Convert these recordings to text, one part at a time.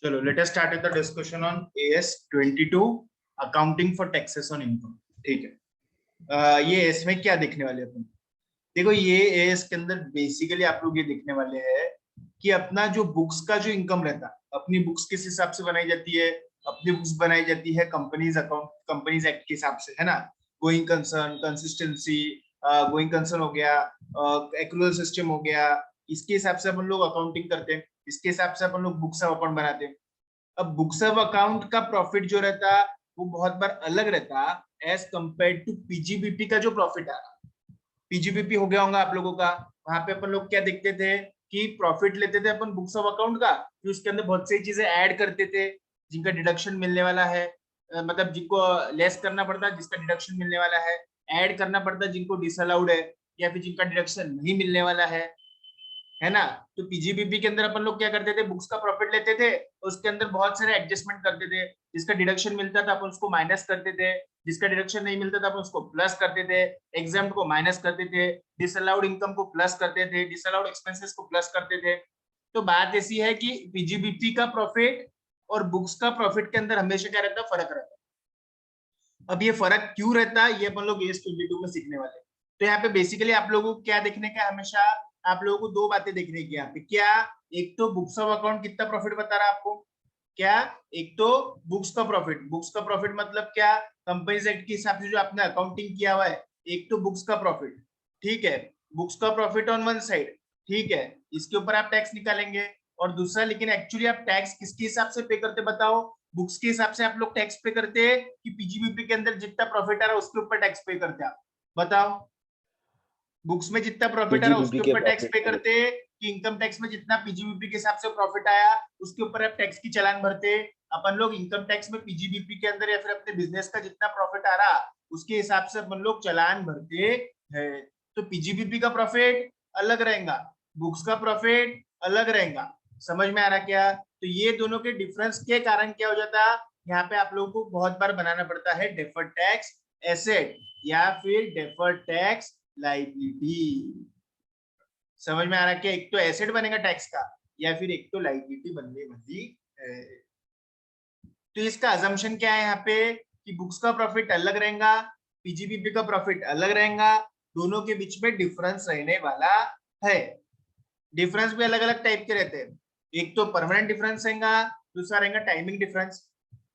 चलो let us start with the discussion on as 22 accounting for taxes on income. ठीक है। ये इसमें क्या देखने वाले अपन? देखो ये एएस के अंदर बेसिकली आप लोग ये देखने वाले हैं कि अपना जो बुक्स का जो इनकम रहता है, अपनी बुक्स किस हिसाब से बनाई जाती है। अपनी बुक्स बनाई जाती है कंपनीज अकाउंट कंपनीज एक्ट के हिसाब से, है ना। Going concern, consistency, going concern हो गया, एक्रूअल सिस्टम हो गया। इसके हिसाब से अपन लोग अकाउंटिंग करते हैं, इसके हिसाब से अपन लोग बुक्स ऑफ अकाउंट बनाते हैं। अब बुक्स ऑफ अकाउंट का प्रॉफिट जो रहता वो बहुत बार अलग रहता एज कंपेयर टू पीजीबीपी का जो प्रॉफिट आ रहा। पीजीबीपी हो गया होगा आप लोगों का। वहां पे अपन लोग क्या देखते थे कि प्रॉफिट लेते थे अपन बुक्स ऑफ अकाउंट का, फिर उसके अंदर बहुत सारी चीजें ऐड करते थे जिनका डिडक्शन मिलने वाला है। मतलब जिनको लेस करना पड़ता है, जिसका डिडक्शन मिलने वाला है, ऐड करना पड़ता है जिनको डिसअलाउड है, या फिर जिनका डिडक्शन नहीं मिलने वाला है ना। तो पीजीबीपी के अंदर अपन लोग क्या करते थे, बुक्स का प्रॉफिट लेते थे, उसके अंदर बहुत सारे एडजस्टमेंट करते थे। जिसका डिडक्शन मिलता था अपन उसको माइनस करते थे, जिसका डिडक्शन नहीं मिलता था अपन उसको प्लस करते थे, एग्जाम्प्ट को माइनस करते थे, डिसअलाउड इनकम को प्लस करते थे, डिसअलाउड एक्सपेंसेस को प्लस करते थे। तो बात ऐसी है कि पीजीबीपी का प्रॉफिट और बुक्स का प्रॉफिट के अंदर हमेशा क्या रहता है, फर्क रहता है। अब ये फर्क क्यों रहता है ये अपन लोग एस 22 में सीखने वाले हैं। तो यहाँ पे बेसिकली आप लोगों को क्या देखने का, हमेशा आप लोगों को दो बातें देखने की यहाँ पे। क्या? एक तो बुक्स ऑफ अकाउंट कितना प्रॉफिट बता रहा है आपको। क्या? एक तो बुक्स का प्रॉफिट, बुक्स का प्रॉफिट मतलब क्या, कंपनीज एक्ट के हिसाब से जो आपने अकाउंटिंग किया हुआ है। एक तो बुक्स का प्रॉफिट, ठीक है, बुक्स का प्रॉफिट ऑन वन साइड, ठीक है, इसके ऊपर आप टैक्स निकालेंगे। और दूसरा, लेकिन एक्चुअली आप टैक्स किसके हिसाब से पे करते बताओ? बुक्स के हिसाब से आप लोग टैक्स पे करते हैं कि पीजीबीपी के अंदर जितना प्रॉफिट आ रहा है उसके ऊपर टैक्स पे करते हैं आप? बताओ। बुक्स में जितना प्रॉफिट आ रहा है पीजीबीपी उसके के ऊपर टैक्स प्रॉफिट पे पे। करते हैं कि इनकम टैक्स में जितना पीजीबीपी के हिसाब से प्रॉफिट आया उसके ऊपर आप टैक्स की चालान भरते? अपन लोग इनकम टैक्स में पीजीबीपी के अंदर या फिर अपने बिजनेस का जितना प्रॉफिट आ रहा उसके हिसाब से अपन लोग चालान भरते हैं। तो पीजीबीपी का प्रॉफिट अलग रहेगा, बुक्स का प्रॉफिट अलग रहेगा। समझ में आ रहा क्या? तो ये दोनों के डिफरेंस के कारण क्या हो जाता, यहाँ पे आप लोगों को बहुत बार बनाना पड़ता है डेफर्ड टैक्स एसेट या फिर डेफर्ड टैक्स लाइबिलिटी। समझ में आ रहा है कि एक तो एसेट बनेगा टैक्स का या फिर एक तो लाइबिलिटी बनने वाली है। तो इसका अजम्पशन क्या है यहाँ पे कि बुक्स का प्रॉफिट अलग रहेगा, पीजीबीपी का प्रॉफिट अलग रहेगा, दोनों के बीच में डिफरेंस रहने वाला है। डिफरेंस भी अलग अलग टाइप के रहते हैं। एक तो परमानेंट डिफरेंस रहेगा, दूसरा रहेगा टाइमिंग डिफरेंस।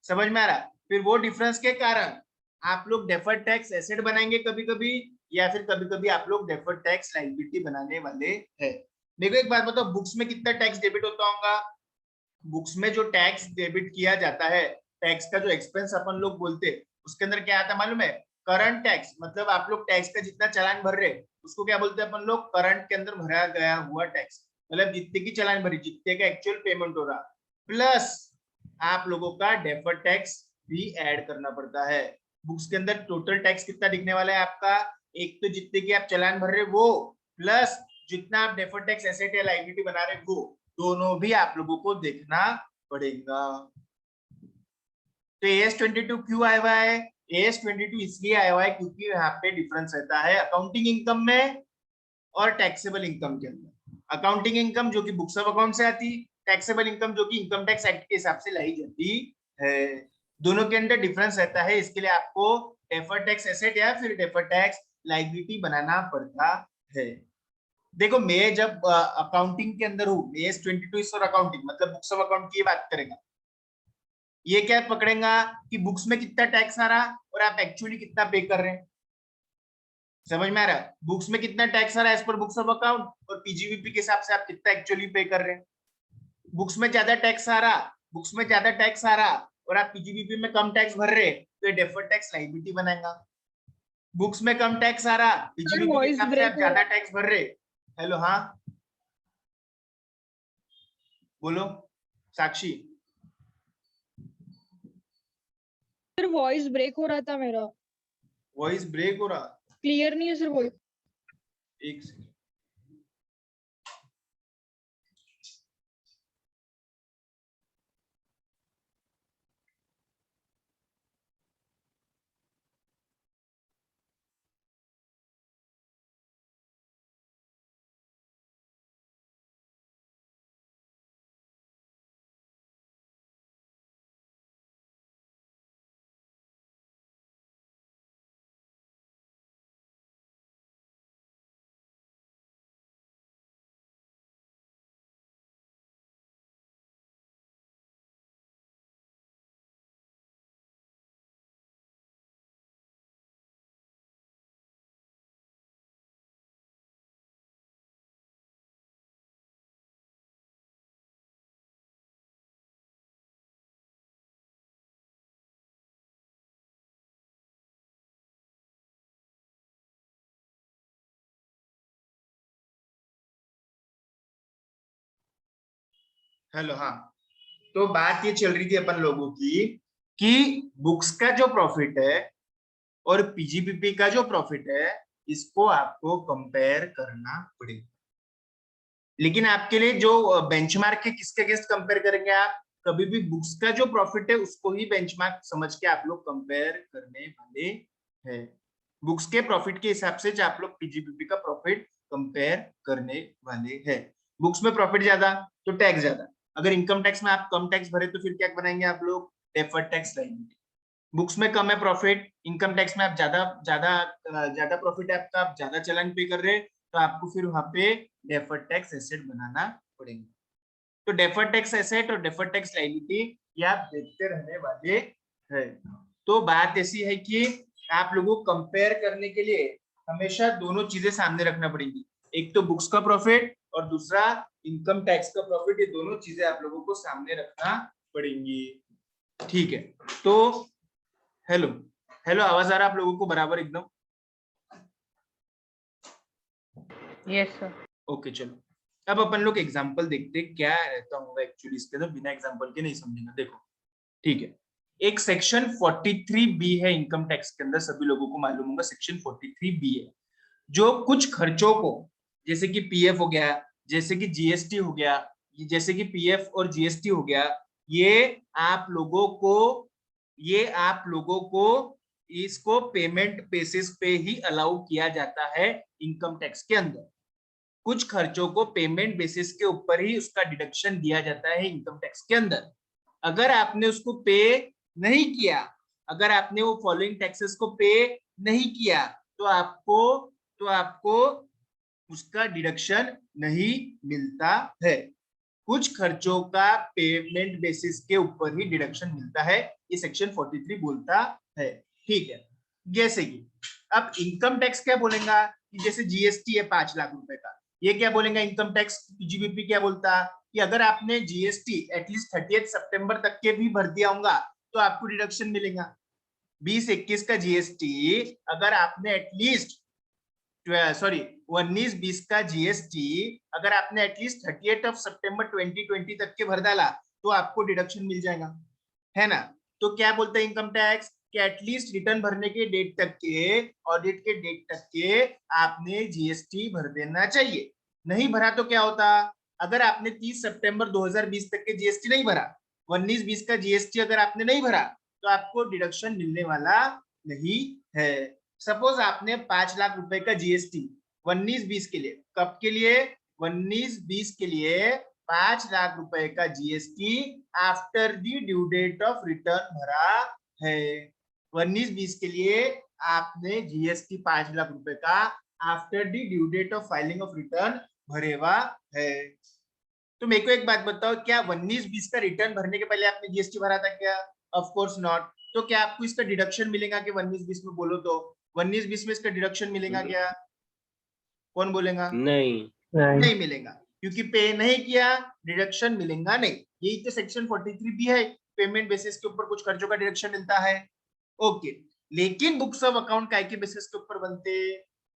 समझ में आ रहा? फिर वो डिफरेंस के कारण आप लोग डेफर्ड टैक्स एसेट बनाएंगे कभी कभी, या फिर कभी कभी आप लोग डेफर्ड टैक्स लायबिलिटी बनाने वाले हैं। मेरे को एक बात बताओ, बुक्स में कितना टैक्स डेबिट होता होगा? बुक्स में जो टैक्स डेबिट किया जाता है, टैक्स का जो एक्सपेंस अपन लोग बोलते हैं, उसके अंदर क्या आता है मालूम है? Current tax. मतलब आप लोग टैक्स का जितना चालान भर रहे उसको क्या बोलते हैं अपन लोग? करंट के अंदर भरा गया हुआ टैक्स। मतलब जितने की चालान भरी, जितने का एक्चुअल पेमेंट हो रहा, प्लस आप लोगों का डेफर्ड टैक्स भी ऐड करना पड़ता है। बुक्स के अंदर टोटल टैक्स कितना दिखने वाला है आपका? एक तो जितने की आप चालान भर रहे वो, प्लस जितना आप डेफर्ड टैक्स एसेट या लायबिलिटी बना रहे वो, दोनों भी आप लोगों को देखना पड़ेगा। तो AS 22 क्यों आया हुआ है? AS 22 इसलिए आया हुआ है क्योंकि यहाँ पे डिफरेंस रहता है अकाउंटिंग इनकम में और टैक्सेबल इनकम के अंदर। अकाउंटिंग इनकम जो कि बुक्स ऑफ अकाउंट से आती, टैक्सेबल इनकम जो कि इनकम टैक्स एक्ट के हिसाब से लाई जाती है। दोनों के अंदर डिफरेंस रहता है, इसके लिए आपको डेफर्ड टैक्स एसेट या फिर डेफर्ड टैक्स लायबिलिटी बनाना पड़ता है। देखो मैं जब अकाउंटिंग के अंदर हूँ, AS 22 इज फॉर अकाउंटिंग, मतलब बुक्स ऑफ अकाउंट की बात करेगा। ये क्या पकड़ेगा कि बुक्स में कितना टैक्स आ रहा और आप एक्चुअली कितना पे कर रहे हैं। समझ में आ रहा है? बुक्स में कितना टैक्स आ रहा है as per books of account, और पीजीबीपी के हिसाब से आप कितना एक्चुअली पे कर रहे हैं। बुक्स में ज्यादा टैक्स आ रहा, बुक्स में ज्यादा टैक्स आ रहा और आप पीजीबीपी में कम टैक्स भर रहे, तो ये डेफर्ड टैक्स लायबिलिटी बनाएगा। बुक्स में कम टैक्स आ रहा, सर पीजीबीपी के वॉइस हिसाब से ब्रेक आप हो ज्यादा रहा है। टैक्स भर रहे। हेलो, हाँ बोलो साक्षी। सर वॉइस ब्रेक हो रहा था मेरा। वॉइस ब्रेक हो रहा? क्लियर नहीं है सर वॉइस। एक सेकंड। हेलो, हाँ। तो बात ये चल रही थी अपन लोगों की कि बुक्स का जो प्रॉफिट है और पीजीबीपी का जो प्रॉफिट है, इसको आपको कंपेयर करना पड़ेगा। लेकिन आपके लिए जो बेंचमार्क है, किसके अगेंस्ट कंपेयर करेंगे आप? कभी भी बुक्स का जो प्रॉफिट है उसको ही बेंचमार्क समझ के आप लोग कंपेयर करने वाले हैं। बुक्स के प्रॉफिट के हिसाब से आप लोग पीजीबीपी का प्रॉफिट कंपेयर करने वाले हैं। बुक्स में प्रॉफिट ज्यादा तो टैक्स ज्यादा। अगर इनकम टैक्स में आप कम टैक्स भरे तो फिर क्या बनाएंगे आप लोग? डेफर्ड टैक्स लाएंगे। बुक्स में कम है प्रॉफिट, इनकम टैक्स में आप ज्यादा ज्यादा ज्यादा प्रॉफिट है आपका, आप ज्यादा चालान पे कर रहे हैं, तो आपको फिर वहां पे डेफर्ड टैक्स एसेट बनाना पड़ेगा। तो डेफर्ड टैक्स एसेट और डेफर्ड टैक्स लायबिलिटी ये आप देखते रहने वाले हैं। तो बात ऐसी है कि आप लोगों को कंपेयर करने के लिए हमेशा दोनों चीजें सामने रखना पड़ेगी। एक तो बुक्स का प्रॉफिट और दूसरा इनकम टैक्स का प्रॉफिट। ये दोनों चीजें आप लोगों को सामने रखना पड़ेंगी। ठीक है। तो हेलो, हेलो, आवाज आ रहा है आप लोगों को बराबर एकदम? Yes sir. ओके, चलो अब अपन लोग एग्जांपल देखते हैं क्या रहता होगा एक्चुअली इसके अंदर। बिना एग्जांपल के नहीं समझेंगे। देखो, ठीक है। एक सेक्शन 43B है इनकम टैक्स के अंदर, सभी लोगों को मालूम होगा सेक्शन 43B है, जो कुछ खर्चों को, जैसे कि पीएफ हो गया, जैसे कि जीएसटी हो गया, जैसे कि पीएफ और जीएसटी हो गया, ये आप लोगों को ये आप लोगों को इसको पेमेंट बेसिस पे ही अलाउ किया जाता है इनकम टैक्स के अंदर। कुछ खर्चों को पेमेंट बेसिस के ऊपर ही उसका डिडक्शन दिया जाता है इनकम टैक्स के अंदर। अगर आपने उसको पे नहीं किया, अगर आपने वो फॉलोइंग टैक्सेस को पे नहीं किया, तो आपको उसका डिडक्शन नहीं मिलता है। कुछ खर्चों का पेमेंट बेसिस के ऊपर ही डिडक्शन मिलता है, ये सेक्शन 43 बोलता है। ठीक है। जैसे कि अब इनकम टैक्स क्या बोलेगा कि जैसे जीएसटी है 5 लाख रुपए का, ये क्या बोलेगा इनकम टैक्स? पीजीबीपी क्या बोलता कि अगर आपने जीएसटी एटलीस्ट 30 सितंबर तक के भी भर दिया होगा तो आपको डिडक्शन मिलेगा। 20-21 का जीएसटी अगर आपने एटलीस्ट 19-20 का जीएसटी अगर आपने एटलीस्ट 30 सितंबर 2020 तक के भर डाला तो आपको डिडक्शन मिल जाएगा, है ना? तो क्या बोलते हैं इनकम टैक्स कि एटलीस्ट रिटर्न भरने के डेट तक के, ऑडिट के डेट तक के आपने जीएसटी भर देना चाहिए। नहीं भरा तो क्या होता? अगर आपने 30 सितंबर 2020 तक के जीएसटी नहीं भरा, 19-20 का जीएसटी अगर आपने नहीं भरा, तो आपको डिडक्शन मिलने वाला नहीं है। सपोज आपने 5 लाख रुपए का जीएसटी 19-20 के लिए, कब के लिए? 19-20 के लिए 5 लाख रुपए का GST after the due date of return भरा है। 19-20 के लिए आपने जीएसटी 5 लाख रुपए का after the due date of filing of return भरे हुआ है। तो मेरे को एक बात बताओ, क्या 19-20 का रिटर्न भरने के पहले आपने जीएसटी भरा था क्या? Of course not. तो क्या आपको इसका डिडक्शन मिलेगा कि 19-20 में? बोलो तो 19-20 में इसका डिडक्शन मिलेगा क्या? कौन बोलेगा? नहीं। नहीं मिलेगा, क्योंकि पे नहीं किया, डिडक्शन मिलेगा नहीं। यही तो सेक्शन 43 भी है, पेमेंट बेसिस के ऊपर कुछ खर्चों का डिडक्शन मिलता है। ओके। लेकिन बुक्स ऑफ अकाउंट काय के बेसिस के ऊपर बनते?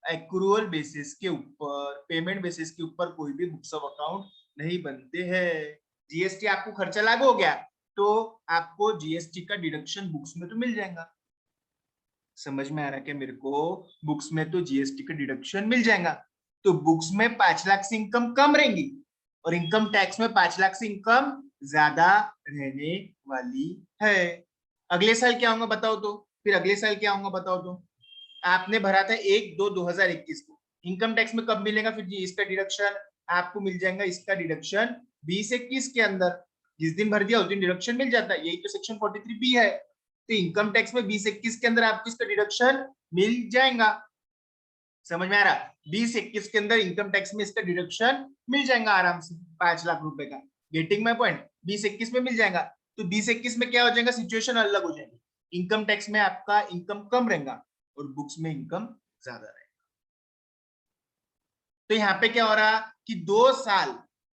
एक्रूअल बेसिस के ऊपर, पेमेंट बेसिस के ऊपर कोई भी बुक्स ऑफ अकाउंट नहीं बनते हैं। जीएसटी आपको खर्चा लागू हो गया तो आपको जीएसटी का डिडक्शन बुक्स में तो मिल जाएगा। समझ में आ रहा है क्या मेरे को? बुक्स में तो जीएसटी का डिडक्शन मिल जाएगा। तो बुक्स में 5 लाख से इनकम कम रहेंगी और इनकम टैक्स में 5 लाख से इनकम ज्यादा रहने वाली है। अगले साल क्या होगा बताओ तो? फिर अगले साल क्या होगा बताओ तो? आपने भरा था 1/2/2021 को, इनकम टैक्स में कब मिलेगा फिर इसका डिडक्शन? आपको मिल जाएगा इसका डिडक्शन 20-21 के अंदर। जिस दिन भर दिया उस दिन डिडक्शन मिल जाता है, यही तो सेक्शन 43B है। तो इनकम टैक्स में 20-21 के अंदर आपको इसका डिडक्शन मिल जाएगा। समझ में आ रहा? 20-21 के अंदर इनकम टैक्स में इसका डिडक्शन मिल जाएगा आराम से, 5 लाख रुपए का। Getting my point? 20-21 में मिल जाएगा। तो 20-21 में क्या हो जाएगा? सिचुएशन अलग हो जाएगी। इनकम टैक्स में आपका इनकम कम रहेगा और बुक्स में इनकम ज्यादा रहेगा। तो यहाँ पे क्या हो रहा कि 2 साल,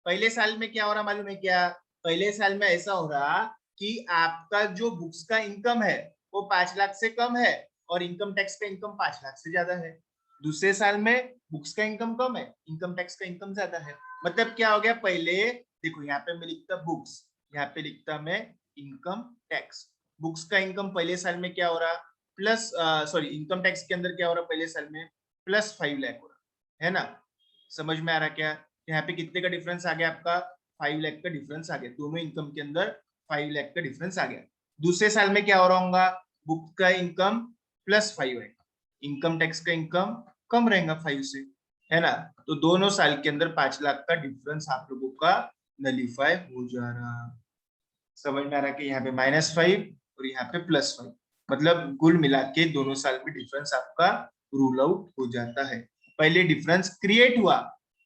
पहले साल में क्या हो रहा मालूम है क्या? पहले साल में ऐसा हो रहा कि आपका जो बुक्स का इनकम है वो 5 लाख से कम है और इनकम टैक्स का इनकम 5 लाख से ज्यादा है। दूसरे साल में बुक्स का इनकम कम है, इनकम टैक्स का इनकम ज्यादा है। मतलब क्या हो गया? पहले देखो यहाँ पे मैं लिखता बुक्स, यहाँ पे लिखता मैं इनकम टैक्स। बुक्स का इनकम पहले साल में क्या हो रहा, प्लस सॉरी इनकम टैक्स के अंदर क्या हो रहा पहले साल में, +5 लाख हो रहा है ना। समझ में आ रहा क्या? यहाँ पे कितने का डिफरेंस आ गया आपका, 5 लाख का डिफरेंस आ गया, दोनों इनकम के अंदर 5 लाख का डिफरेंस आ गया। दूसरे साल में क्या हो रहा होगा, बुक का इनकम +5 है, इनकम टैक्स का इनकम कम रहेगा 5 से, है ना। तो दोनों साल के अंदर 5 लाख का डिफरेंस आप लोगों का नलीफाई हो जा रहा। समझ में आ रहा कि यहाँ पे -5 और यहाँ पे +5, मतलब कुल मिला के दोनों साल में डिफरेंस आपका रूल आउट हो जाता है। पहले डिफरेंस क्रिएट हुआ,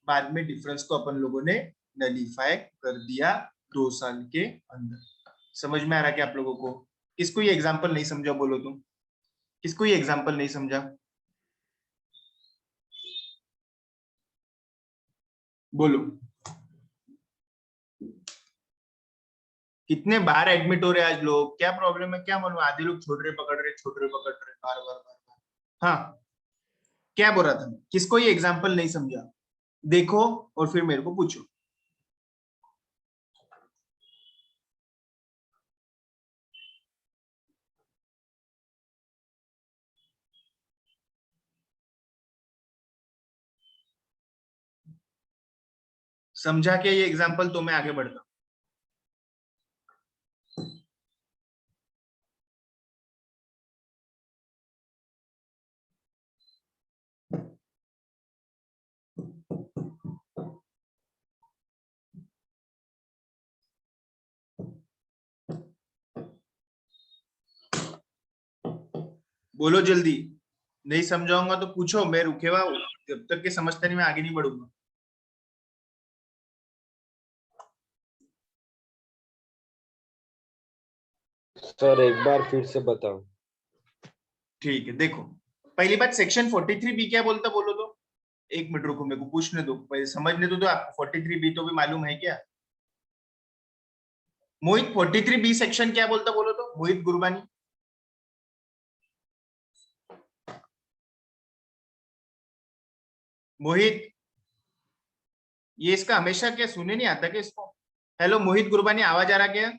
बाद में डिफरेंस को अपन लोगों ने नलीफाई कर दिया 2 साल के अंदर। समझ में आ रहा कि आप लोगों को? किसको ये एग्जांपल नहीं समझा बोलो तुम, किसको ये एग्जांपल नहीं समझा बोलो। कितने बार एडमिट हो रहे आज लोग, क्या प्रॉब्लम है, क्या मालूम, आधे लोग छोड़ रहे पकड़ रहे, छोड़ रहे पकड़ रहे, बार बार बार बार। हाँ क्या बोल रहा था मैं, किसको ये एग्जांपल नहीं समझा, देखो और फिर मेरे को पूछो। समझा क्या ये एग्जांपल, तो मैं आगे बढ़ता हूं। बोलो जल्दी, नहीं समझाऊंगा तो पूछो, मैं रुके हुआ हूं, जब तक के समझते नहीं मैं आगे नहीं बढ़ूंगा। सर एक बार फिर से बताओ। ठीक है, देखो पहली बात सेक्शन 43B क्या बोलता बोलो तो, एक मिनट रुको मेरे को पूछने दो, पहले समझने दो आपको 43B तो भी मालूम है क्या? मोहित 43B सेक्शन क्या बोलता बोलो तो, मोहित गुरबानी। मोहित, ये इसका हमेशा क्या सुने नहीं आता क्या इसको? हेलो मोहित गुरबानी, आवाज आ रहा क्या?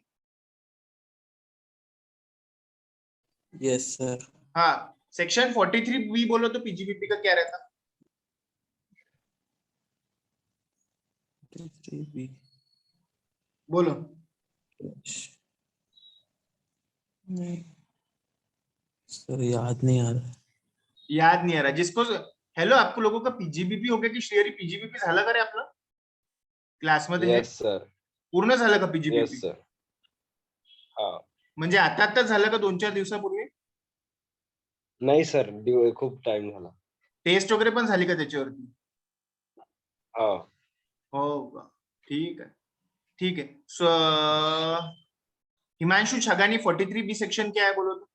Yes sir. हाँ, सेक्शन 43B बोलो तो पीजीबीपी का क्या रहता? बोलो। सर याद नहीं आ रहा। याद नहीं आ रहा जिसको। हेलो, आपको लोगों का पीजीबीपी हो गया की शेअरी पीजीबीपी झालं का रे आपलं क्लासमध्ये? हे यस सर, पूर्ण झालं का यस पीजीबीपी? सर. हा, म्हणजे आता झालं का 2-4 दिवसापूर्वी? नाही सर, खूप टाइम झाला. टेस्ट वगैरे पण झाली का त्याच्यावरती? हा, हो का, ठीक आहे ठीक आहे. सो हिमांशु छगानी 43B सेक्शन क्या है बोलो तो?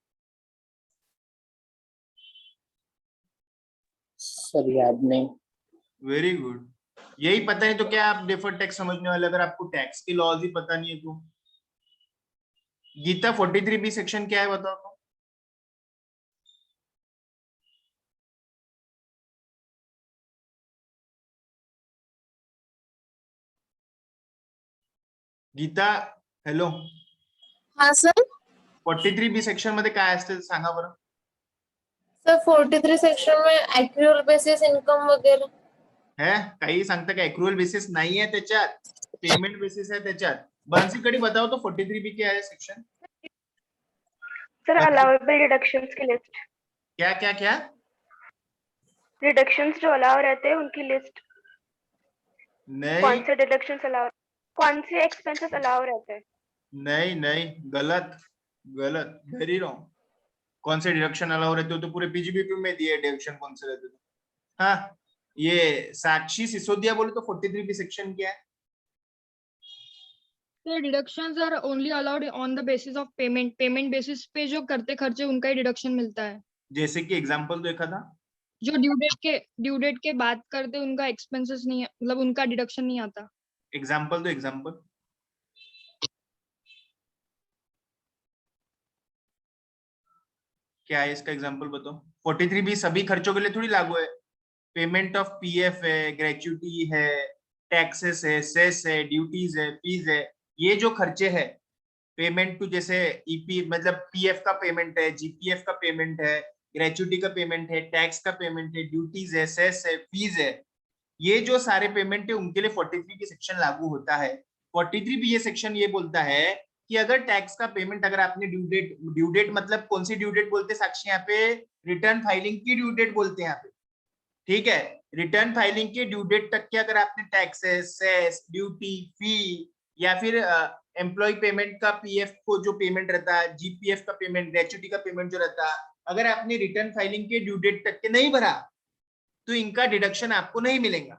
सर याद नहीं। वेरी गुड, यही पता नहीं तो क्या आप डेफर्ड टैक्स समझने वाले, अगर आपको टैक्स की लॉज ही पता नहीं है तो। गीता 43B सेक्शन क्या है बताओ तो? गीता हॅलो, हाँ सर. 43B सेक्शन मध्ये काय असते सांगा बरं. सर 43 सेक्शन में एक्यूअल बेसिस इनकम वगैरह. है काही सांगता का? एक्रुअल बेसिस नाही है त्याच्यात, पेमेंट बेसिस है त्याच्यात. बंसीकडे बताओ तो 43B क्या है सेक्शन? सर अलाउेबल डिडक्शंस की लिस्ट. क्या क्या क्या? डिडक्शंस जो अलाउ रहते हैं उनकी लिस्ट. नहीं कौन से डिडक्शंस अलाउ, कौन से एक्सपेंसेस अलाउ रहते हैं? नहीं नहीं, गलत गलत, वेरी रॉन्ग. कौन से डिडक्शन अलाउ रहते हो तो पूरे पीजीबीपी में दिए डिडक्शन कौन से रहते थे. हाँ, ये साक्षी सिसोदिया बोले तो 43B सेक्शन क्या है? The deductions are only allowed on the basis of payment. Payment basis पे जो करते खर्चे उनका ही डिडक्शन मिलता है. जैसे कि एग्जांपल तो देखा था. जो ड्यू डेट के बाद करते उनका एक्सपेंसेस नहीं, मतलब उनका डिडक्शन नहीं आता. एग्जांपल तो एग्जांपल क्या है इसका एग्जांपल बताओ. 43B सभी खर्चों के लिए थोड़ी लागू है. पेमेंट ऑफ पीएफ है, ग्रेच्युटी है, टैक्सेस है, सेस है, ड्यूटीज है, फीस है, ये जो खर्चे है पेमेंट टू, जैसे ईपी मतलब पीएफ का पेमेंट है, जीपीएफ का पेमेंट है, ग्रेचुटी का पेमेंट है, टैक्स का पेमेंट है, ड्यूटीज है, सेस है, फीस है, ये जो सारे पेमेंट है उनके लिए 43 की सेक्शन लागू होता है। 43 भी ये सेक्शन ये बोलता है कि अगर टैक्स का पेमेंट, अगर आपने ड्यू डेट मतलब कौन सी ड्यू डेट बोलते हैं साक्षी, यहाँ पे रिटर्न फाइलिंग की ड्यू डेट बोलते हैं यहाँ पे, ठीक है, रिटर्न फाइलिंग के ड्यू डेट तक के अगर आपने टैक्सेस, सेस, ड्यूटी, फी या फिर एम्प्लॉय पेमेंट का पीएफ को जो पेमेंट रहता है, जीपीएफ का पेमेंट, ग्रेचुटी का पेमेंट जो रहता है, अगर आपने रिटर्न फाइलिंग के ड्यू डेट तक के नहीं भरा तो इनका डिडक्शन आपको नहीं मिलेगा।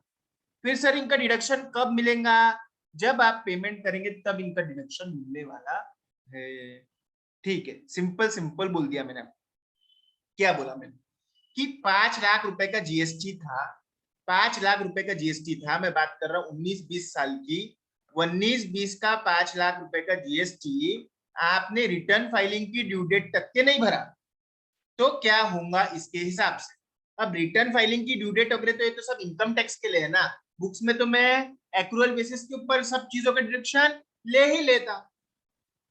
फिर सर इनका डिडक्शन कब मिलेगा? जब आप पेमेंट करेंगे तब इनका डिडक्शन मिलने वाला है। ठीक है, सिंपल सिंपल बोल दिया मैंने। क्या बोला मैंने कि 5 लाख रुपए का जीएसटी था, 5 लाख रुपए का जीएसटी था, मैं बात कर रहा हूँ 19-20 साल की, 19-20 का 5 लाख रुपए का जीएसटी आपने रिटर्न फाइलिंग की ड्यू डेट तक के नहीं भरा तो क्या होगा इसके हिसाब से। अब रिटर्न फाइलिंग की ड्यू डेट वगैरह तो ये तो सब इनकम टैक्स के लिए है ना, बुक्स में तो मैं एक्रूअल बेसिस के ऊपर सब चीजों का डिडक्शन ले ही लेता,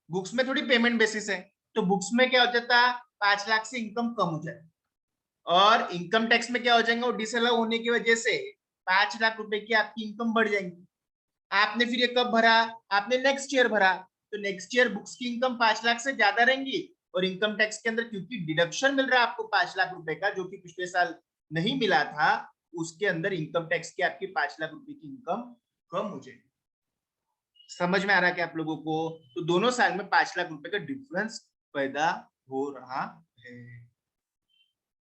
बुक्स में थोड़ी पेमेंट बेसिस है। तो बुक्स में क्या हो जाता, 5 लाख से इनकम कम हो जाए, और इनकम टैक्स में क्या हो जाएगा, वो डिसअलाउ होने की वजह से 5 लाख रुपए की आपकी इनकम बढ़ जाएंगी। आपने फिर ये कब भरा, आपने नेक्स्ट ईयर भरा, तो नेक्स्ट ईयर बुक्स की इनकम 5 लाख से ज्यादा रहेंगी, और इनकम टैक्स के अंदर क्योंकि डिडक्शन मिल रहा है आपको 5 लाख रुपए का, जो कि पिछले साल नहीं मिला था, उसके अंदर इनकम टैक्स की आपकी 5 लाख रुपए की इनकम कम हो जाएगी। समझ में आ रहा है कि आप लोगों को? तो दोनों साल में 5 लाख रुपए का डिफरेंस पैदा हो रहा है।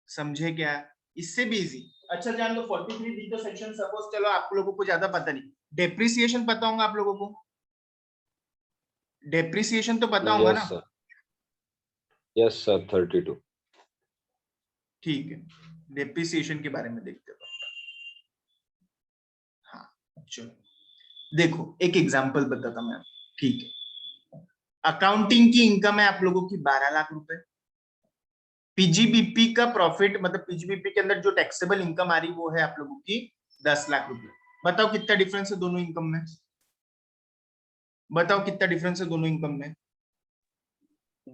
समझे क्या? इससे भी इजी। अच्छा जान लो 43 दी तो सेक्शन, सपोज चलो आप लोगों को ज्यादा पता नहीं, डेप्रिसिएशन पता होगा आप लोगों को? डेप्रिसिएशन तो पता होगा ना? Yes sir 32। ठीक है, डेप्रिसिएशन के बारे में देखते हैं। हाँ चलो देखो एक एग्जांपल बताता मैं, ठीक है। अकाउंटिंग की इनकम है आप लोगों की 12 लाख रुपए, पीजीबीपी का प्रॉफिट मतलब पीजीबीपी के अंदर जो टैक्सेबल इनकम आ रही वो है आप लोगों की 10 लाख रुपए। बताओ कितना डिफरेंस है दोनों इनकम में? बताओ कितना डिफरेंस है दोनों इनकम में?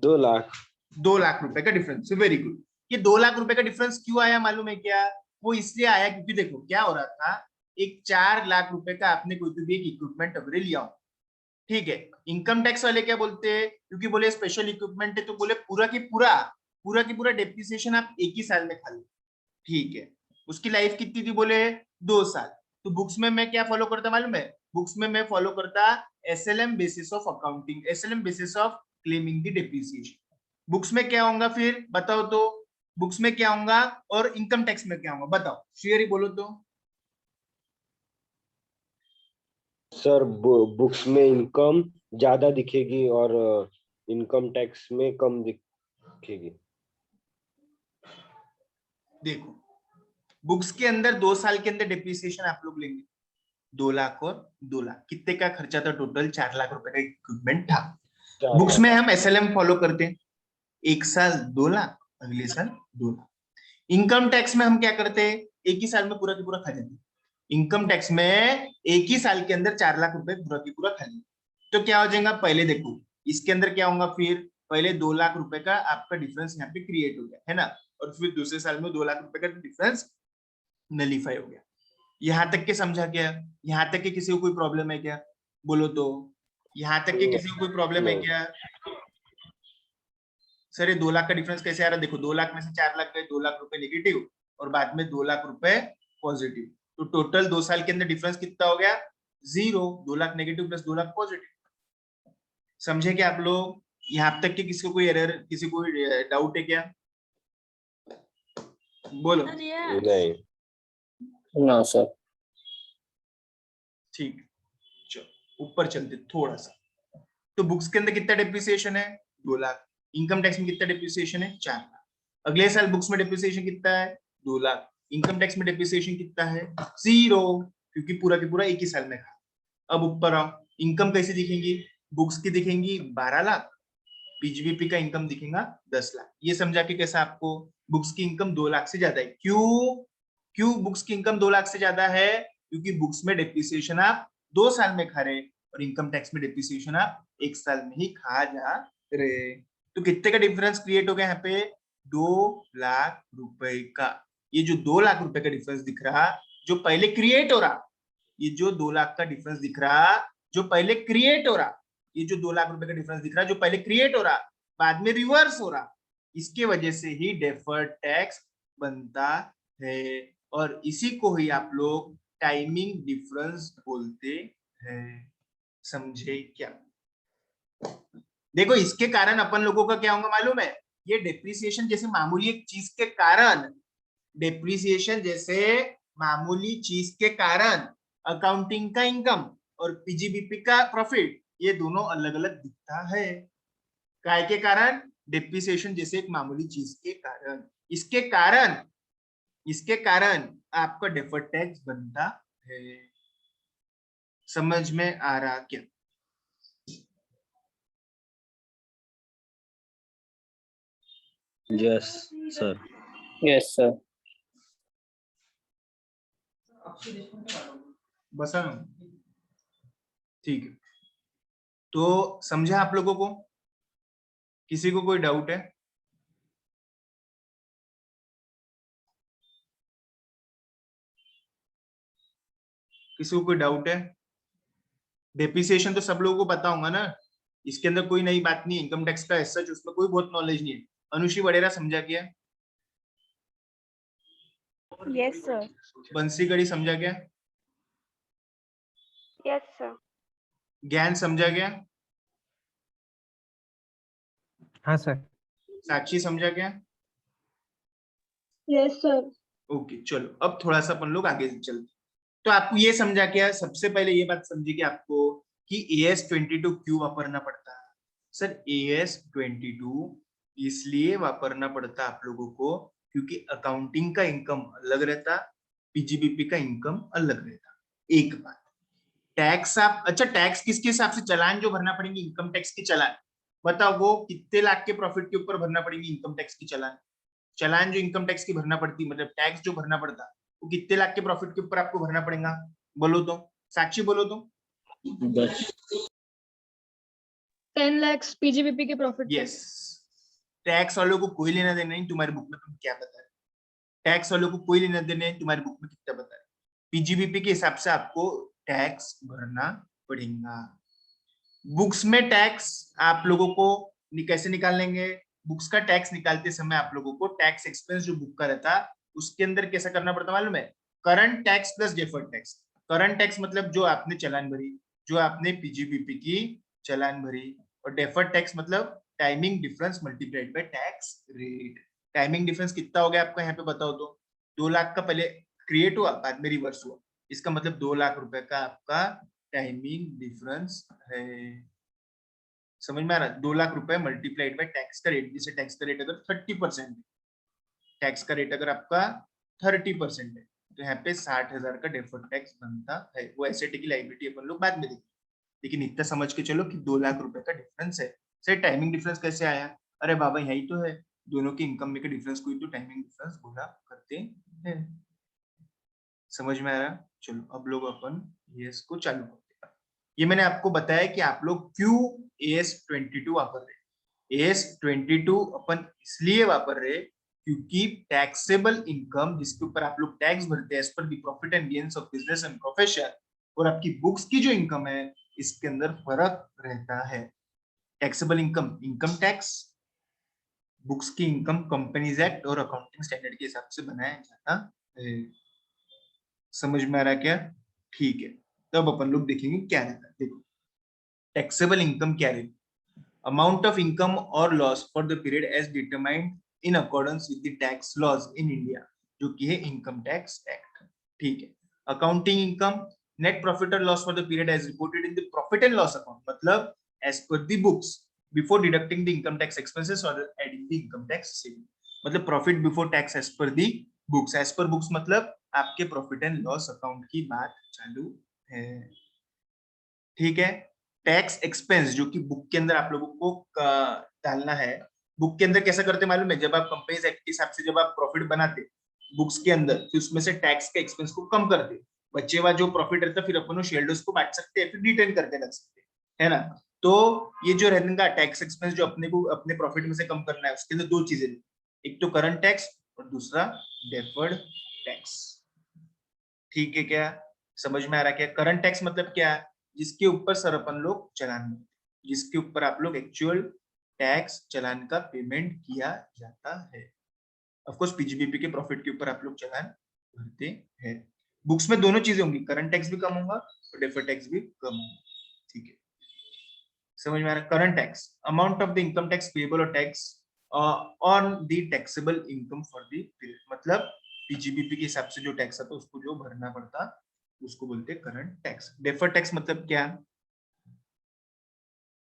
2 लाख। 2 लाख रुपए का डिफरेंस। Very good. ये 2 लाख रुपए का डिफरेंस क्यों आया मालूम है क्या? वो इसलिए आया क्योंकि देखो क्या हो रहा था, एक 4 लाख रुपए का आपने कोई भी एक इक्विपमेंट वगैरह लिया हो, ठीक है। इनकम टैक्स वाले क्या बोलते हैं, क्योंकि बोले स्पेशल इक्विपमेंट है तो बोले पूरा की पूरा डेप्रिसिएशन आप एक ही साल में खा लो, ठीक है। उसकी लाइफ कितनी थी, बोले 2 साल। तो बुक्स में मैं क्या फॉलो करता मालूम है? बुक्स में मैं फॉलो करता SLM basis of accounting, SLM basis of claiming the depreciation. Books में क्या होगा फिर बताओ तो? बुक्स में क्या होगा और इनकम टैक्स में क्या होगा बताओ, शेयर ही बोलो तो। सर बुक्स में इनकम ज्यादा दिखेगी और इनकम टैक्स में कम दिखेगी। देखो बुक्स के अंदर 2 साल के अंदर डेप्रिसिएशन आप लोग लेंगे 2 लाख और 2 लाख, कितने का खर्चा था टोटल? 4 लाख रुपए का इक्विपमेंट था। बुक्स में हम एसएलएम फॉलो करते हैं, एक साल 2 लाख, अगले साल 2 लाख। इनकम टैक्स में हम क्या करते हैं, एक ही साल में पूरा की पूरा खा जाते हैं। इनकम टैक्स में एक ही साल के अंदर 4 लाख रुपए पूरा की पूरा खा लेंगे। तो क्या हो जाएगा, पहले देखो इसके अंदर क्या होगा, फिर पहले 2 लाख रुपए का आपका डिफरेंस यहाँ पे क्रिएट हो गया है ना, और फिर दूसरे साल में 2 लाख रुपए का डिफरेंस नलीफाई हो गया। यहाँ तक के समझा क्या? यहाँ तक के किसी को कोई प्रॉब्लम है क्या? बोलो तो। यहाँ तक के किसी को कोई प्रॉब्लम है क्या? सर ये 2 लाख का डिफरेंस कैसे आ रहा है? देखो 2 लाख में से 4 लाख गए, 2 लाख रुपए नेगेटिव और बाद में 2 लाख रुपए पॉजिटिव, तो टोटल 2 साल के अंदर डिफरेंस कितना हो गया? 0। 2 lakh negative plus 2 lakh positive. समझे क्या आप लोग? यहाँ तक के किसी को कोई एरर, किसी को डाउट है क्या? बोलो। नहीं ना सर। ठीक, चलो ऊपर चलते थोड़ा सा। तो बुक्स के अंदर कितना डेप्रिसिएशन है? 2 लाख। इनकम टैक्स में कितना डेप्रिसिएशन है? 4 लाख। अगले साल बुक्स में डेप्रिसिएशन कितना है? 2 लाख। इनकम टैक्स में डेप्रिसिएशन कितना है? 0, क्योंकि पूरा के पूरा एक ही साल में खा। अब ऊपर आओ, इनकम कैसे दिखेंगी? बुक्स की दिखेंगी 12 लाख, पीजीबीपी का इनकम दिखेगा 10 लाख। ये समझा के कैसा आपको? बुक्स की इनकम 2 लाख से ज्यादा है। क्यों बुक्स की इनकम 2 लाख से ज्यादा है? क्योंकि बुक्स में डेप्रिसिएशन आप 2 साल में खा रहे और इनकम टैक्स में डेप्रिसिएशन आप 1 साल में ही खा जा रहे। तो कितने का डिफरेंस क्रिएट हो गया यहाँ पे? 2 लाख रुपए का। ये जो 2 लाख रुपए का डिफरेंस दिख रहा जो पहले क्रिएट हो रहा, ये जो 2 लाख का डिफरेंस दिख रहा जो पहले क्रिएट हो रहा, ये जो 2 लाख रुपए का डिफरेंस दिख रहा जो पहले क्रिएट हो रहा बाद में रिवर्स हो रहा, इसके वजह से ही डेफर्ड टैक्स बनता है और इसी को ही आप लोग टाइमिंग डिफरेंस बोलते हैं। समझे क्या? देखो इसके कारण अपन लोगों का क्या होगा मालूम है? ये डेप्रिसिएशन जैसे मामूली एक चीज के कारण, डेप्रिसिएशन जैसे मामूली चीज के कारण अकाउंटिंग का इनकम और पीजीबीपी का प्रॉफिट ये दोनों अलग अलग दिखता है। काय के कारण? डेप्रिसिएशन जैसे एक मामूली चीज के कारण। इसके कारण आपका डेफर्ड टैक्स बनता है। समझ में आ रहा क्या? Yes sir. Yes, sir. बसा ना? ठीक है, तो समझा आप लोगों को? किसी को कोई डाउट है? किसी को कोई डाउट है? डेप्रिसिएशन तो सब लोगों को पता होगा ना, इसके अंदर कोई नई बात नहीं है। इनकम टैक्स का सच उसमें कोई बहुत नॉलेज नहीं है। अनुषी वडेरा समझा क्या? Yes, sir. बंसी गढ़ी समझा क्या? Yes, sir. ज्ञान समझा क्या? हाँ सर। साक्षी समझा क्या? Yes sir. ओके चलो, अब थोड़ा सा अपन लोग आगे चलते। तो आपको ये समझा क्या? सबसे पहले ये बात समझी कि आपको कि AS22 क्यों वापरना पड़ता है? सर AS22 इसलिए वापरना पड़ता आप लोगों को क्योंकि अकाउंटिंग का इनकम अलग रहता, पीजीबीपी का इनकम अलग रहता। एक बात, टैक्स आप अच्छा टैक्स किसके हिसाब से? चालान जो भरना पड़ेंगे इनकम टैक्स की चालान, बताओ वो कितने लाख के प्रॉफिट के ऊपर भरना पड़ेगी इनकम टैक्स की चालान? चालान जो इनकम टैक्स की भरना पड़ती, मतलब टैक्स जो भरना पड़ता वो कितने लाख के प्रॉफिट के ऊपर आपको भरना पड़ेगा? बोलो तो, साक्षी बोलो तो। 10 lakhs पीजीबीपी के प्रॉफिट। यस, टैक्स वालों को कोई लेना देना नहीं तुम्हारी बुक में तुम क्या बता रहे, टैक्स वालों को कोई लेना देना नहीं तुम्हारी बुक में कितना बता रहे। पीजीबीपी के हिसाब से आपको टैक्स भरना पड़ेगा। बुक्स में टैक्स आप लोगों को कैसे निकाल लेंगे? बुक्स का टैक्स निकालते समय आप लोगों को टैक्स एक्सपेंस जो बुक का रहता उसके अंदर कैसा करना पड़ता मालूम है? Current tax plus deferred tax. Current tax मतलब जो आपने चालान भरी, जो आपने पीजीबीपी की चालान भरी, और डेफर्ड टैक्स मतलब timing difference multiplied by tax rate. Timing difference कितना हो गया आपका यहाँ पे बताओ तो? 2 लाख का पहले क्रिएट हुआ बाद में रिवर्स हुआ, इसका मतलब 2 लाख रुपए का आपका टाइमिंग डिफरेंस है। समझ में आ रहा? 2 लाख रुपए मल्टीप्लाइड बाय टैक्स का रेट। जैसे टैक्स का रेट अगर 30%, टैक्स का रेट अगर आपका 30% है तो यहाँ पे 60,000 का डेफर्ड टैक्स बनता है। वो एसेट की लायबिलिटी अपन लोग बाद में देखेंगे, लेकिन इतना समझ के चलो कि 2 लाख रुपए का डिफरेंस है। सर टाइमिंग डिफरेंस कैसे आया? अरे बाबा यही तो है, दोनों के इनकम में के डिफरेंस को ही तो टाइमिंग डिफरेंस बोला करते हैं। समझ में आ रहा? चलो अब लोग अपन ये इसको चालू करते हैं। ये मैंने आपको बताया कि आप लोग क्यों AS22 वापर रहे। AS22 अपन इसलिए वापर रहे क्योंकि टैक्सेबल इनकम जिसके ऊपर आप लोग टैक्स भरते हैं as per the profit and gains of business and profession, और आपकी बुक्स की जो इनकम है इसके अंदर फर्क रहता है। Taxable income income tax, books की इनकम कंपनीज एक्ट और अकाउंटिंग स्टैंडर्ड के हिसाब से बनाया जाता है। समझ में आ रहा क्या? ठीक है, तब अपन लोग देखेंगे क्या रहता है। देखो टैक्सेबल इनकम क्या रहती? अमाउंट ऑफ इनकम और loss for the period as determined in accordance with the tax laws in India, जो कि है इनकम टैक्स एक्ट। ठीक है। अकाउंटिंग इनकम नेट प्रॉफिट और loss for the period as reported in the profit and loss account, मतलब as per the books before deducting the income tax expenses और adding the income tax saving, मतलब profit before tax as per the books. As per books मतलब आपके profit and loss account की बात चालू है। ठीक है। टैक्स एक्सपेंस जो कि बुक के अंदर आप लोगों को डालना है। बुक के अंदर कैसा करते मालूम है? जब आप कंपनीज एक्ट के हिसाब से जब आप प्रॉफिट बनाते बुक्स के अंदर, फिर उसमें से टैक्स के एक्सपेंस को कम करते, बचे हुआ जो प्रॉफिट रहता है फिर अपन शेयरहोल्डर्स को बांट सकते हैं, फिर रिटर्न करके रख सकते हैं, है ना। तो ये जो रहेगा टैक्स एक्सपेंस जो अपने को अपने प्रॉफिट में से कम करना है, उसके अंदर दो चीजें, एक तो करंट टैक्स और दूसरा डेफर्ड टैक्स। ठीक है, क्या समझ में आ रहा है? क्या करंट टैक्स मतलब क्या है? जिसके ऊपर सर अपन लोग चालान, जिसके ऊपर आप लोग एक्चुअल टैक्स चालान का पेमेंट किया जाता है। ऑफ कोर्स पीजीबीपी के प्रॉफिट के ऊपर आप लोग चालान भरते हैं। बुक्स में दोनों चीजें होंगी, करंट टैक्स भी कम होगा और डेफर्ड टैक्स भी कम होगा। ठीक है, समझ में आ रहा है? Current tax, amount of the income tax payable और tax on the taxable income for the period, मतलब पीजीबीपी के हिसाब से जो टैक्स आता है उसको जो भरना पड़ता उसको बोलते हैं करंट टैक्स। डेफर्ड टैक्स मतलब क्या?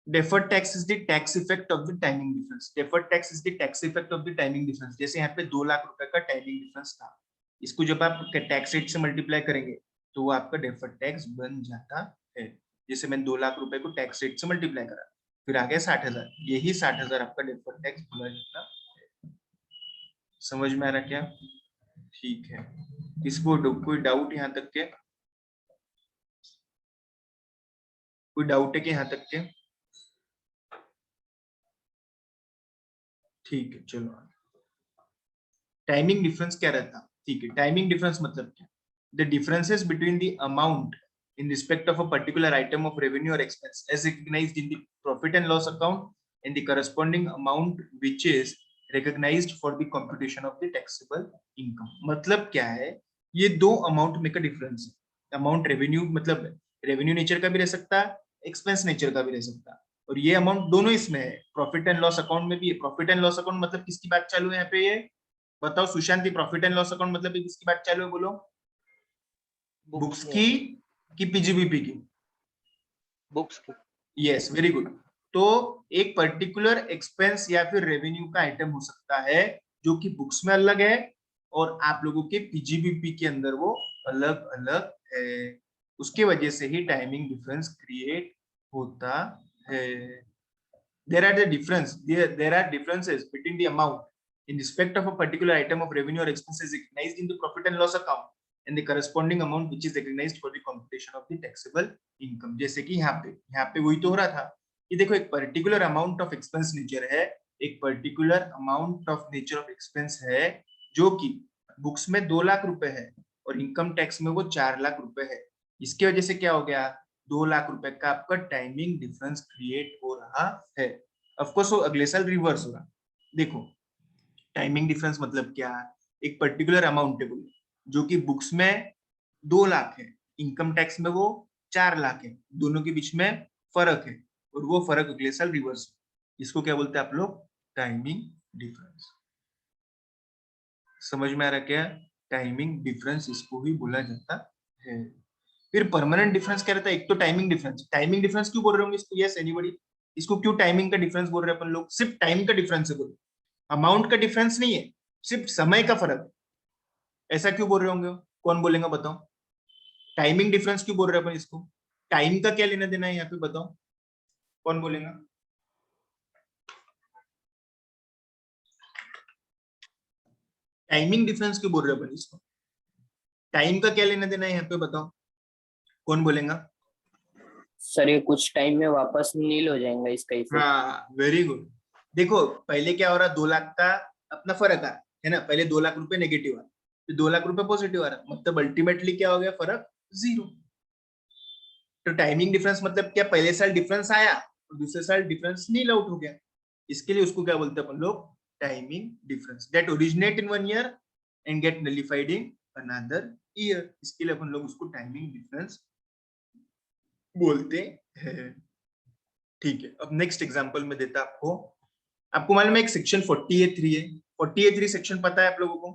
Deferred tax is the tax effect of the timing difference. Deferred tax is the tax effect of the timing difference. जैसे यहाँ पे 2 लाख रुपए का टाइमिंग डिफरेंस था, इसको जब आप टैक्स रेट से मल्टीप्लाई करेंगे तो वो आपका डेफर्ड टैक्स बन जाता है। जैसे मैंने 2 लाख रुपए को टैक्स रेट से मल्टीप्लाई करा, फिर आ गया 60,000, यही 60,000 आपका डेफर्ड टैक्स बोला जाता है। समझ में आ रहा क्या? ठीक है, इसको कोई डाउट यहाँ तक के? कोई डाउट है कि यहाँ तक के? ठीक है, चलो। टाइमिंग डिफरेंस क्या रहता? ठीक है, टाइमिंग डिफरेंस मतलब क्या? The differences between the amount in respect of a particular item of revenue or expense as recognized in the profit and loss account and the corresponding amount which is recognized for the computation of the taxable income। मतलब क्या है? ये दो amount में का difference है। Amount revenue मतलब revenue nature का भी रह सकता है, एक्सपेंस नेचर का भी रह सकता है, और ये अमाउंट दोनों इसमें है। प्रॉफिट एंड लॉस अकाउंट में भी है। प्रॉफिट एंड लॉस अकाउंट मतलब किसकी बात चालू है यहाँ पे? ये बताओ Sushant, profit and loss account मतलब किसकी बात चालू है? बोलो। बुक्स की कि पीजीबीपी की? बुक्स की। Yes, very good. तो एक पर्टिकुलर एक्सपेंस या फिर रेवेन्यू का आइटम हो सकता है जो कि बुक्स में अलग है और आप लोगों के पीजीबीपी के अंदर वो अलग अलग है। उसके वजह से ही टाइमिंग डिफरेंस क्रिएट होता है। There are differences between the amount in respect of a particular item of revenue or expenses recognized in the profit and loss account and the corresponding amount which is recognized for the computation of the taxable income। जैसे कि यहाँ पे वही तो हो रहा था कि देखो एक particular amount of expense nature है, एक particular amount of nature of expense है जो कि बुक्स में 2 लाख रुपए है और इनकम टैक्स में वो 4 लाख रुपए है। इसकी वजह से क्या हो गया? 2 लाख रुपए का आपका टाइमिंग डिफरेंस क्रिएट हो रहा है। ऑफ कोर्स वो अगले साल रिवर्स होगा। देखो टाइमिंग डिफरेंस मतलब क्या? एक पर्टिकुलर अमाउंट है जो कि बुक्स में 2 लाख है, इनकम टैक्स में वो 4 लाख है, दोनों के बीच में फर्क है और वो फर्क अगले साल रिवर्स। इसको क्या बोलते हैं आप लोग? Timing difference. समझ में आ रहा क्या? टाइमिंग डिफरेंस इसको ही बोला जाता है। फिर परमानेंट डिफरेंस क्या रहता है? एक तो टाइमिंग डिफरेंस। टाइमिंग डिफरेंस क्यों बोल रहे होंगे इसको? Yes anybody? इसको क्यों टाइमिंग का डिफरेंस बोल रहे हैं अपन लोग? सिर्फ टाइम का डिफरेंस है, बोलो। अमाउंट का डिफरेंस नहीं है, सिर्फ समय का फर्क। ऐसा क्यों बोल रहे होंगे? कौन बोलेगा बताओ? टाइमिंग डिफरेंस क्यों बोल रहे हैं अपन इसको? टाइम का क्या लेना देना है यहाँ पे? बताओ कौन बोलेगा? टाइमिंग डिफरेंस क्यों बोल रहे हैं अपन इसको? टाइम का क्या लेना देना है यहाँ पे? बताओ कौन बोलेगा? सर ये कुछ टाइम में वापस नील हो जाएगा इसका इफेक्ट। हाँ, वेरी गुड। देखो पहले क्या हो रहा? 2 लाख का अपना फर्क है ना, पहले 2 लाख रुपए नेगेटिव आ, फिर 2 लाख रुपए पॉजिटिव आ रहा, मतलब अल्टीमेटली क्या हो गया? फर्क 0। तो टाइमिंग डिफरेंस मतलब क्या? पहले साल डिफरेंस आया और दूसरे साल डिफरेंस नील आउट हो गया। इसके लिए उसको क्या बोलते हैं अपन लोग? Timing difference that originate in 1 year and get nullified in another year. इसके लिए अपन लोग उसको टाइमिंग डिफरेंस बोलते हैं। ठीक है, अब नेक्स्ट एग्जांपल में देता आपको मालूम है एक सेक्शन 40A3 है। 40A3 सेक्शन पता है आप लोगों को?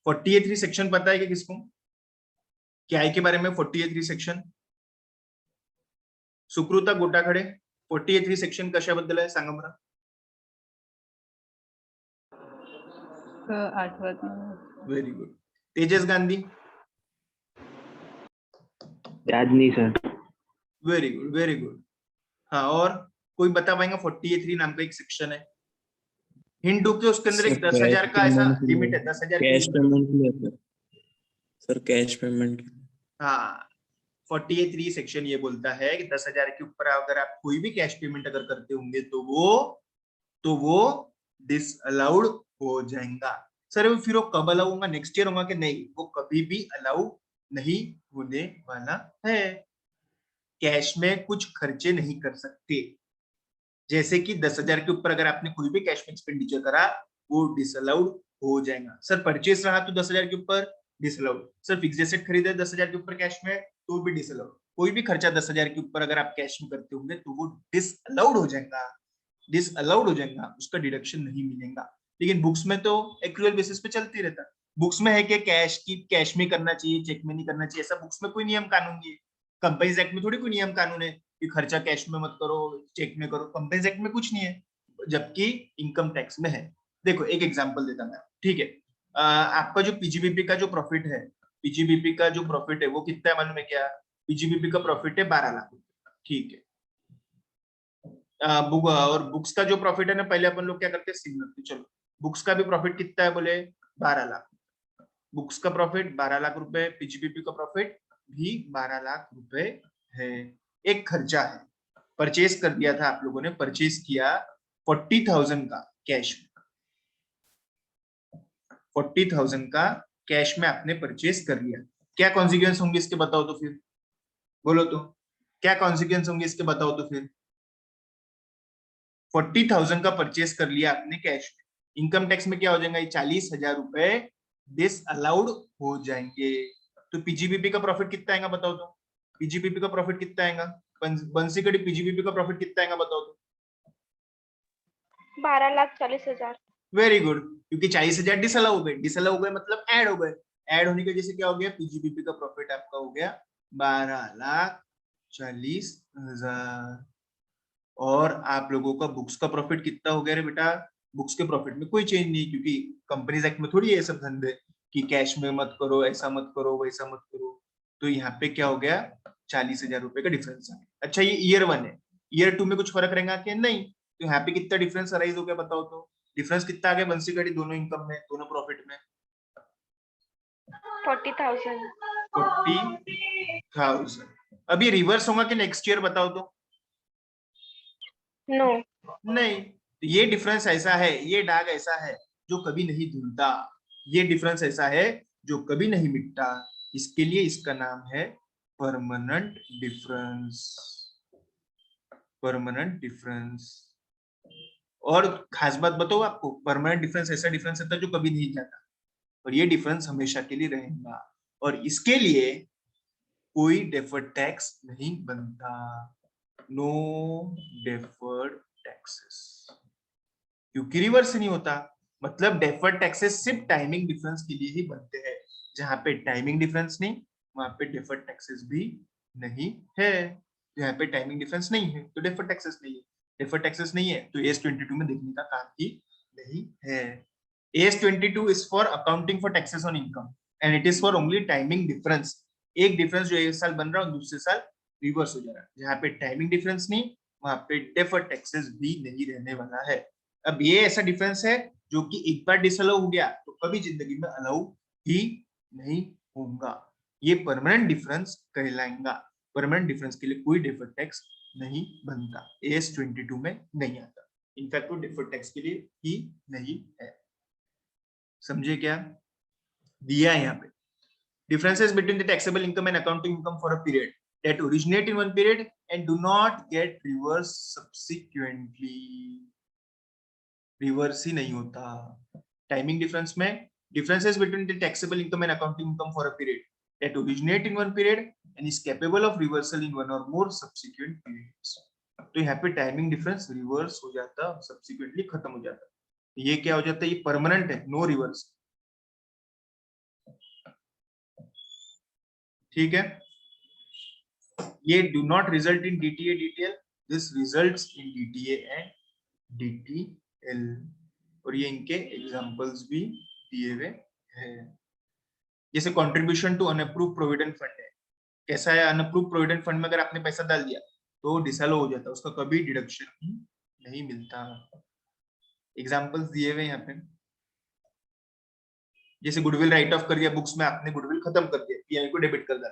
40A3 सेक्शन पता है कि किसको? क्या है के बारे में 40A3 section? Sukrita गोटाखडे 40A3 section कशाबद्दल आहे सांगा बरं? आठवत नाही। Very good. तेजस गांधी? याद नहीं sir. Very good, very good. हाँ, और कोई बता पाएगा? 40A3 नाम का एक सेक्शन है, हिंट दो कि उसके अंदर एक 10,000 का ऐसा लिमिट है, 10,000 कैश पेमेंट के लिए सर, कैश पेमेंट। हाँ 48(3) सेक्शन ये बोलता है कि 10,000 के ऊपर अगर आप कोई भी कैश पेमेंट अगर करते होंगे तो वो डिसअलाउड हो जाएगा। सर वो फिर वो कब अलाउ होगा, नेक्स्ट ईयर होगा कि नहीं? वो कभी भी अलाउ नहीं होने वाला है। कैश में कुछ खर्चे नहीं कर सकते। जैसे कि 10,000 के ऊपर अगर आपने कोई भी कैश में एक्सपेंडिचर करा वो डिसअलाउड हो जाएगा। सर परचेस रहा तो 10,000 के ऊपर डिसअलाउड। सर फिक्स एसेट खरीदे 10,000 के ऊपर कैश में तो भी डिसअलाउड। कोई भी खर्चा 10,000 के ऊपर अगर आप कैश में करते होंगे तो वो डिसअलाउड हो जाएगा, डिसअलाउड हो जाएगा, उसका डिडक्शन नहीं मिलेगा। लेकिन बुक्स में तो एक्चुअल बेसिस पे चलती रहता। बुक्स में है कि कैश में करना चाहिए, चेक में नहीं करना चाहिए, ऐसा बुक्स में कोई नियम कानून नहीं है। कंपनीज एक्ट में थोड़ी कोई नियम कानून है कि खर्चा कैश में मत करो, चेक में करो। कंपनीज एक्ट में कुछ नहीं है, जबकि इनकम टैक्स में है। देखो एक एग्जांपल देता मैं, ठीक है। आपका जो पीजीबीपी का जो प्रॉफिट है, पीजीबीपी का जो प्रॉफिट है वो कितना है मालूम है क्या? पीजीबीपी का प्रॉफिट है 12 लाख रुपए, ठीक है। और बुक्स का जो प्रॉफिट है ना, पहले अपन लोग क्या करते हैं सिग्नल करते। चलो बुक्स का भी प्रॉफिट कितना है बोले 12 लाख। बुक्स का प्रॉफिट 12 लाख रुपए, पीजीबीपी का प्रॉफिट भी 12 लाख रुपए है। एक खर्चा है, परचेज कर दिया था आप लोगों ने, परचेज किया 40,000 का कैश में, 40,000 का कैश में आपने परचेज कर लिया। क्या कॉन्सिक्वेंस होंगे इसके बताओ तो फिर, बोलो तो क्या कॉन्सिक्वेंस होंगे इसके बताओ तो फिर। 40,000 का परचेस कर लिया आपने कैश में, इनकम टैक्स में क्या हो जाएगा? 40,000 रुपए डिसअलाउड हो जाएंगे। तो पीजीबीपी का प्रॉफिट कितना आएगा बताओ तो? पीजीबीपी का प्रॉफिट कितना आएगा? बंसीगढ़ी पीजीबीपी का प्रॉफिट कितना आएगा बताओ तो? 12,40,000। वेरी गुड, क्योंकि 40,000 डिसअलाउ हो गए, डिसअलाउ हो गए मतलब ऐड हो गए, ऐड होने की वजह से क्या हो गया? पीजीबीपी का प्रॉफिट आपका हो गया 12,40,000। और आप लोगों का बुक्स का प्रॉफिट कितना हो गया रे बेटा? बुक्स के प्रॉफिट में कोई चेंज नहीं, क्योंकि कंपनीज एक्ट में थोड़ी ये सब धंधे कि कैश में मत करो, ऐसा मत करो, वैसा मत करो। तो यहाँ पे क्या हो गया? 40,000 रुपए का डिफरेंस आ गया। अच्छा ये ईयर 1 है, ईयर 2 में कुछ फर्क रहेगा कि नहीं? तो यहाँ पे कितना डिफरेंस अराइज हो गया बताओ तो? डिफरेंस कितना आ गया बंसीगढ़ी दोनों इनकम में, दोनों प्रॉफिट में? 40,000। 40,000। अभी रिवर्स होगा कि नेक्स्ट ईयर बताओ तो? नो। नहीं, तो ये डिफरेंस ऐसा है, ये दाग ऐसा है जो कभी नहीं धुलता, ये डिफरेंस ऐसा है जो कभी नहीं मिटता। इसके लिए इसका नाम है परमानेंट डिफरेंस, परमानेंट डिफरेंस। और खास बात बताओ आपको, परमानेंट डिफरेंस ऐसा डिफरेंस होता है जो कभी नहीं जाता, और ये डिफरेंस हमेशा के लिए रहेगा। और इसके लिए कोई डेफर्ड टैक्स नहीं बनता, नो डेफर्ड टैक्सेस, क्योंकि रिवर्स नहीं होता। मतलब डेफर्ड टैक्सेस सिर्फ टाइमिंग डिफरेंस के लिए ही बनते हैं। जहां पे टाइमिंग डिफरेंस नहीं, वहां पे डेफर्ड टैक्सेस भी नहीं है। जहां पे टाइमिंग डिफरेंस नहीं है तो डेफर्ड टैक्सेस नहीं है, डेफर्ड टैक्सेस नहीं है तो AS 22 में देखने का काम ही नहीं है। AS 22 is for accounting for taxes on income and it is for only timing difference. एक डिफरेंस जो एक साल बन रहा है दूसरे साल रिवर्स हो जा रहा है। जहां पे टाइमिंग डिफरेंस नहीं, वहां पे डेफर्ड टैक्सेस भी नहीं रहने वाला है। अब ये ऐसा डिफरेंस है जो कि एक बार डिसअलाउ हो गया तो कभी जिंदगी में अलाउ ही नहीं होगा। ये परमानेंट डिफरेंस कहलाएगा। परमानेंट डिफरेंस के लिए कोई डेफर्ड टैक्स नहीं बनता, AS 22 में नहीं आता। इनफैक्ट वो डेफर्ड टैक्स के लिए ही नहीं है। समझे क्या? दिया है यहाँ पे differences between the taxable income and accounting income for a period that originate in one period and do not get reversed subsequently. Reverse ही नहीं होता। टाइमिंग डिफरेंस में differences between the taxable income and accounting income for a period that originate in one period and is capable of reversal in one or more subsequent periods. तो यहाँ पे timing difference reverse हो जाता, subsequently खत्म हो जाता। ये क्या हो जाता है? ये परमानेंट है, नो रिवर्स। ठीक है, ये do not result in DTA DTL, this results in DTA and DTL। और ये इनके एग्जांपल्स भी दिए हुए हैं। जैसे contribution to unapproved provident fund है, कैसा है? अनअप्रूव्ड प्रोविडेंट फंड में अगर आपने पैसा डाल दिया तो डिसअलाउ हो जाता है, उसका कभी डिडक्शन ही नहीं मिलता। एग्जांपल्स दिए हुए यहाँ पे, जैसे गुडविल राइट ऑफ कर दिया बुक्स में, आपने गुडविल खत्म कर दिया, पीएम को डेबिट कर दिया,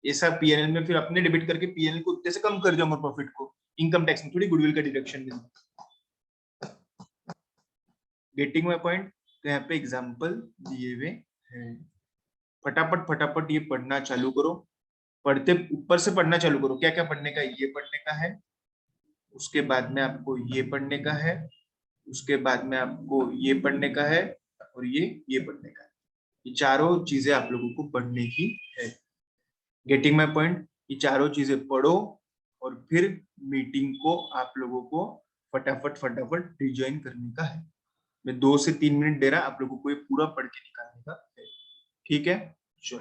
ऐसा पीएनएल में फिर अपने डेबिट करके पीएनएल को उतने से कम कर जाऊंगा प्रॉफिट को, इनकम टैक्स में थोड़ी गुडविल का डिडक्शन मिलता। Getting my point? तो यहाँ पे एग्जांपल दिए हुए हैं, फटाफट ये पढ़ना चालू करो, पढ़ते ऊपर से पढ़ना चालू करो। क्या क्या पढ़ने का? ये पढ़ने का है, उसके बाद में आपको ये पढ़ने का है, उसके बाद में आपको ये पढ़ने का है, और ये पढ़ने का है। ये चारों चीजें आप लोगों को पढ़ने की है। Getting my point? ये चारों चीजें पढ़ो और फिर मीटिंग को आप लोगों को फटाफट रिजॉइन करने का है। मैं 2 से 3 मिनट दे रहा, आप लोगों को ये पूरा पढ़ के निकालने का है। ठीक है, चलो।